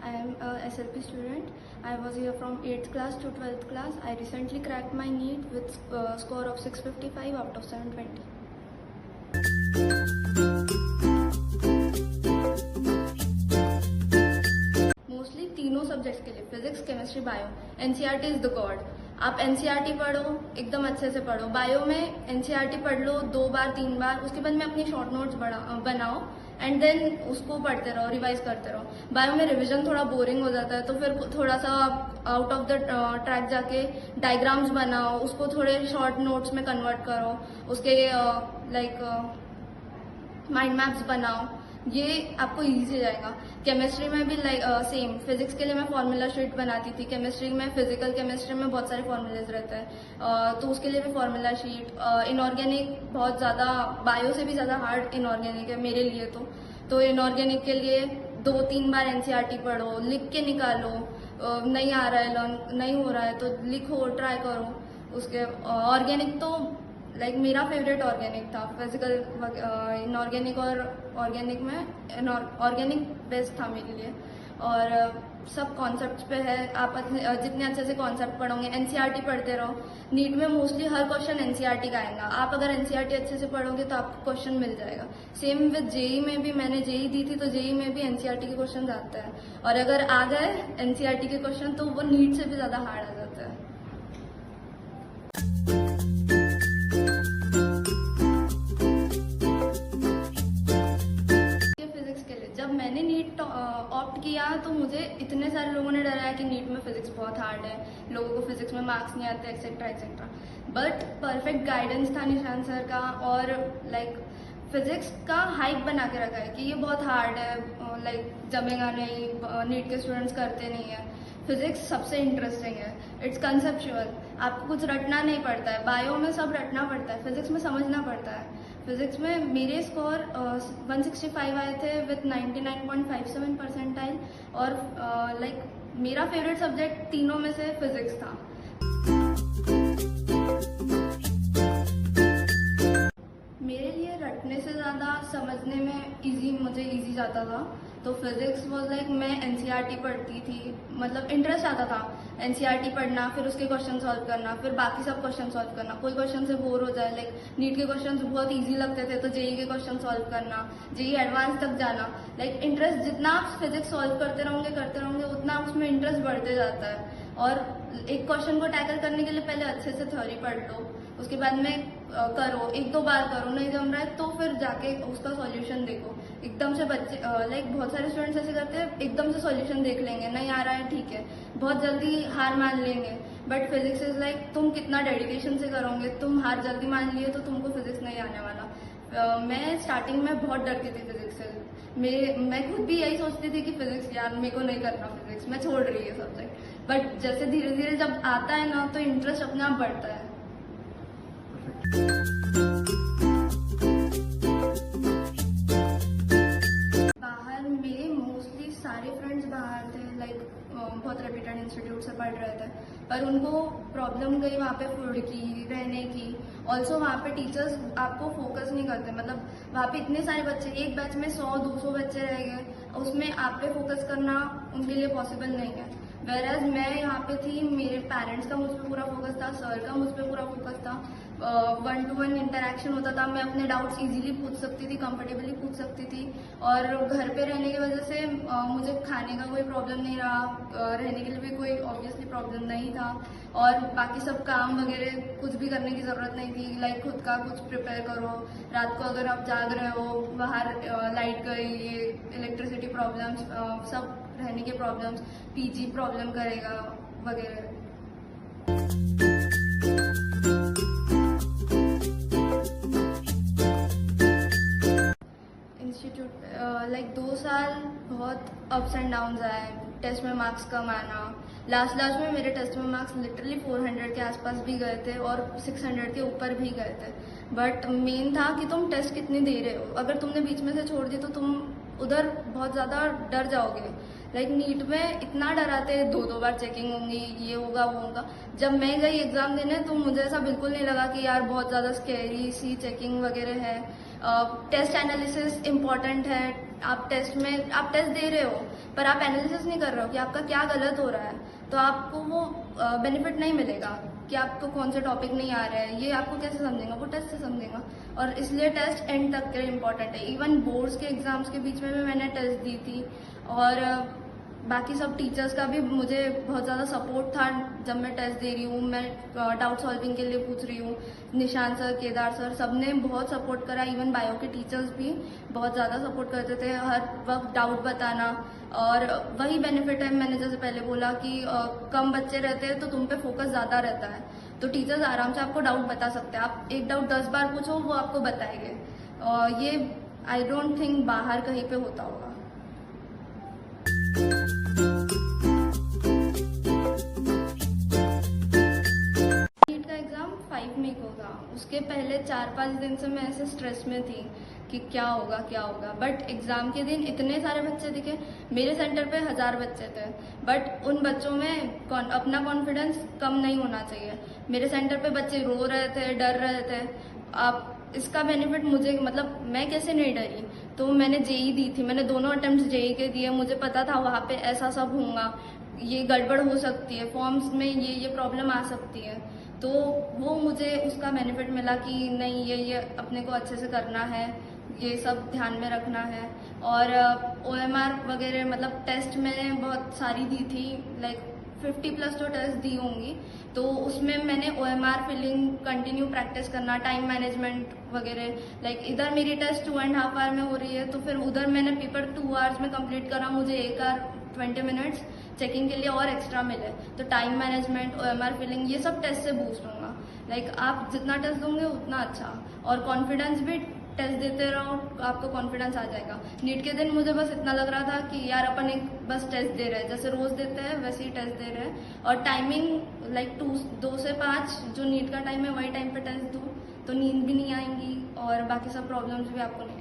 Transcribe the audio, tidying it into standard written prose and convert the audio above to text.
I am a SLP student. I was here from 8th class to 12th class. I recently cracked my NEET with score of 655 out of 720. Mostly तीनों subjects के लिए physics, chemistry, bio NCERT is the God. आप NCERT पढ़ो, एकदम अच्छे से पढ़ो. Bio में एनसीईआरटी पढ़ लो 2 बार 3 बार, उसके बाद में अपनी शॉर्ट नोट्स बनाओ एंड देन उसको पढ़ते रहो, रिवाइज करते रहो. बायो में रिवीजन थोड़ा बोरिंग हो जाता है, तो फिर थोड़ा सा आउट ऑफ द ट्रैक जाके डायग्राम्स बनाओ, उसको थोड़े शॉर्ट नोट्स में कन्वर्ट करो, उसके माइंड मैप्स बनाओ. ये आपको इजी जाएगा. केमिस्ट्री में भी सेम. फिजिक्स के लिए मैं फॉर्मूला शीट बनाती थी. केमिस्ट्री में, फिजिकल केमिस्ट्री में बहुत सारे फॉर्मूलेज रहते हैं, तो उसके लिए भी फॉर्मूला शीट. इनऑर्गेनिक बहुत ज़्यादा, बायो से भी ज़्यादा हार्ड इनऑर्गेनिक है मेरे लिए. तो इनऑर्गेनिक के लिए 2-3 बार एनसीईआरटी पढ़ो, लिख के निकालो. नहीं आ रहा है, लर्न नहीं हो रहा है तो लिखो, ट्राई करो. उसके ऑर्गेनिक तो मेरा फेवरेट ऑर्गेनिक था. फिजिकल, इनऑर्गेनिक और ऑर्गेनिक में ऑर्गेनिक बेस्ट था मेरे लिए. और सब कॉन्सेप्ट्स पे है. आप जितने अच्छे से कॉन्सेप्ट पढ़ोगे, एनसीईआरटी पढ़ते रहो. नीट में मोस्टली हर क्वेश्चन एनसीईआरटी का आएगा. आप अगर एनसीईआरटी अच्छे से पढ़ोगे तो आपको क्वेश्चन मिल जाएगा. सेम विद जेई में भी. मैंने जेई दी थी तो जेई में भी एनसीईआरटी के क्वेश्चन आते हैं, और अगर आ गए एनसीईआरटी के क्वेश्चन तो वो नीट से भी ज्यादा हार्ड आ जाता है. मैंने नीट ऑप्ट किया तो मुझे इतने सारे लोगों ने डराया कि नीट में फिजिक्स बहुत हार्ड है, लोगों को फिजिक्स में मार्क्स नहीं आते, etcetera etcetera. But perfect guidance था निशान सर का, और फिजिक्स का हाइप बना के रखा है कि ये बहुत हार्ड है, जमेगा नहीं, नीट के स्टूडेंट्स करते नहीं है. फिजिक्स सबसे इंटरेस्टिंग है. It's conceptual. आपको कुछ रटना नहीं पड़ता है. बायो में सब रटना पड़ता है, फिजिक्स में समझना पड़ता है. फिजिक्स में मेरे स्कोर 165 आए थे विथ 99.57 परसेंटाइल, और मेरा फेवरेट सब्जेक्ट तीनों में से फिजिक्स था. मेरे लिए रटने से ज़्यादा समझने में मुझे इजी जाता था. तो फिजिक्स वॉज मैं एनसीईआरटी पढ़ती थी, मतलब इंटरेस्ट आता था एनसीईआरटी पढ़ना, फिर उसके क्वेश्चन सॉल्व करना, फिर बाकी सब क्वेश्चन सॉल्व करना. कोई क्वेश्चन से बोर हो जाए, नीट के क्वेश्चन बहुत इजी लगते थे तो जेई के क्वेश्चन सॉल्व करना, जेई एडवांस तक जाना. इंटरेस्ट जितना आप फिजिक्स सॉल्व करते रहोगे उतना उसमें इंटरेस्ट बढ़ते जाता है. और एक क्वेश्चन को टैकल करने के लिए पहले अच्छे से थ्योरी पढ़ लो, उसके बाद में करो, 1-2 बार करो, नहीं जम रहा है तो फिर जाके उसका सॉल्यूशन देखो. एकदम से बच्चे बहुत सारे स्टूडेंट्स ऐसे करते हैं, एकदम से सॉल्यूशन देख लेंगे, नहीं आ रहा है ठीक है, बहुत जल्दी हार मान लेंगे. बट फिजिक्स इज तुम कितना डेडिकेशन से करोगे. तुम हार जल्दी मान लिए तो तुमको फिजिक्स नहीं आने वाला. मैं स्टार्टिंग में बहुत डरती थी फिजिक्स से. मैं खुद भी यही सोचती थी कि फिजिक्स यार मेरे को नहीं करना, फिजिक्स मैं छोड़ रही है सब्जेक्ट. बट जैसे धीरे धीरे जब आता है ना तो इंटरेस्ट अपने आप बढ़ता है. बाहर मेरे मोस्टली सारे फ्रेंड्स बाहर थे, बहुत रेप्यूटेड इंस्टीट्यूट से पढ़ रहे थे, पर उनको प्रॉब्लम गई वहाँ पे फूड की, रहने की. ऑल्सो वहाँ पे टीचर्स आपको फोकस नहीं करते. मतलब वहाँ पे इतने सारे बच्चे, एक बैच में 100-200 बच्चे रह गए, उसमें आप पे फोकस करना उनके लिए पॉसिबल नहीं है. वेरएज मैं यहाँ पे थी, मेरे पेरेंट्स का मुझ पर पूरा फोकस था, सर का मुझ पर पूरा फोकस था. 1-to-1 इंटरेक्शन होता था, मैं अपने डाउट्स इजीली पूछ सकती थी, कंफर्टेबली पूछ सकती थी. और घर पे रहने की वजह से मुझे खाने का कोई प्रॉब्लम नहीं रहा, रहने के लिए भी कोई ऑब्वियसली प्रॉब्लम नहीं था. और बाकी सब काम वगैरह कुछ भी करने की ज़रूरत नहीं थी. खुद का कुछ प्रिपेयर करो. रात को अगर आप जाग रहे हो, बाहर लाइट गई, ये इलेक्ट्रिसिटी प्रॉब्लम्स, सब रहने के प्रॉब्लम्स, पीजी प्रॉब्लम करेगा वगैरह. इंस्टीट्यूट 2 साल बहुत अप्स एंड डाउन्स आए. टेस्ट में मार्क्स कम आना, लास्ट में मेरे टेस्ट में मार्क्स लिटरली 400 के आसपास भी गए थे और 600 के ऊपर भी गए थे. बट मेन था कि तुम टेस्ट कितनी दे रहे हो. अगर तुमने बीच में से छोड़ दी तो तुम उधर बहुत ज़्यादा डर जाओगे. नीट में इतना डराते, 2-2 बार चेकिंग होंगी, ये होगा वो होगा. जब मैं गई एग्जाम देने तो मुझे ऐसा बिल्कुल नहीं लगा कि यार बहुत ज़्यादा स्कैरी सी चेकिंग वगैरह है. टेस्ट एनालिसिस इम्पॉर्टेंट है. आप टेस्ट दे रहे हो पर आप एनालिसिस नहीं कर रहे हो कि आपका क्या गलत हो रहा है, तो आपको वो बेनिफिट नहीं मिलेगा कि आपको कौन से टॉपिक नहीं आ रहे हैं। ये आपको कैसे समझेगा, वो टेस्ट से समझेगा। और इसलिए टेस्ट एंड तक के लिए इम्पोर्टेंट है। इवन बोर्ड्स के एग्जाम्स के बीच में भी मैंने टेस्ट दी थी, और बाकी सब टीचर्स का भी मुझे बहुत ज़्यादा सपोर्ट था जब मैं टेस्ट दे रही हूँ। मैं डाउट सॉल्विंग के लिए पूछ रही हूँ, निशान सर, केदार सर, सब ने बहुत सपोर्ट करा। इवन बायो के टीचर्स भी बहुत ज़्यादा सपोर्ट करते थे, हर वक्त डाउट बताना। और वही बेनिफिट है, मैंने जैसे पहले बोला कि कम बच्चे रहते हैं तो तुम पे फोकस ज़्यादा रहता है, तो टीचर्स आराम से आपको डाउट बता सकते हैं। आप एक डाउट 10 बार पूछो, वो आपको बताएंगे। ये आई डोंट थिंक बाहर कहीं पे होता होगा। नीट का एग्जाम 5 मई को था। उसके पहले 4-5 दिन से मैं ऐसे स्ट्रेस में थी कि क्या होगा क्या होगा। बट एग्जाम के दिन इतने सारे बच्चे दिखे। मेरे सेंटर पे 1000 बच्चे थे, बट उन बच्चों में अपना कॉन्फिडेंस कम नहीं होना चाहिए। मेरे सेंटर पे बच्चे रो रहे थे, डर रहे थे। आप इसका बेनिफिट मुझे, मतलब मैं कैसे नहीं डरी, तो मैंने जेई दी थी। मैंने दोनों अटेम्प्ट जेई के दिए। मुझे पता था वहाँ पे ऐसा सब होगा, ये गड़बड़ हो सकती है, फॉर्म्स में ये प्रॉब्लम आ सकती है। तो वो मुझे उसका बेनिफिट मिला कि नहीं, ये अपने को अच्छे से करना है, ये सब ध्यान में रखना है। और OMR वगैरह, मतलब टेस्ट मैंने बहुत सारी दी थी, लाइक 50+ तो टेस्ट दी होंगी। तो उसमें मैंने OMR फिलिंग कंटिन्यू प्रैक्टिस करना, टाइम मैनेजमेंट वगैरह। लाइक इधर मेरी टेस्ट 2.5 आवर में हो रही है, तो फिर उधर मैंने पेपर 2 आवर्स में कंप्लीट करा। मुझे 1 आवर 20 मिनट्स चेकिंग के लिए और एक्स्ट्रा मिले। तो टाइम मैनेजमेंट, OMR फिलिंग, ये सब टेस्ट से बूस्ट होगा। लाइक आप जितना टेस्ट दोगे उतना अच्छा। और कॉन्फिडेंस भी, टेस्ट देते रहो, आपको कॉन्फिडेंस आ जाएगा। नीट के दिन मुझे बस इतना लग रहा था कि यार अपन एक बस टेस्ट दे रहे हैं, जैसे रोज देते हैं वैसे ही टेस्ट दे रहे हैं। और टाइमिंग लाइक 2 से 5 जो नीट का टाइम है, वही टाइम पे टेस्ट दो, तो नींद भी नहीं आएंगी और बाकी सब प्रॉब्लम्स भी आपको नहीं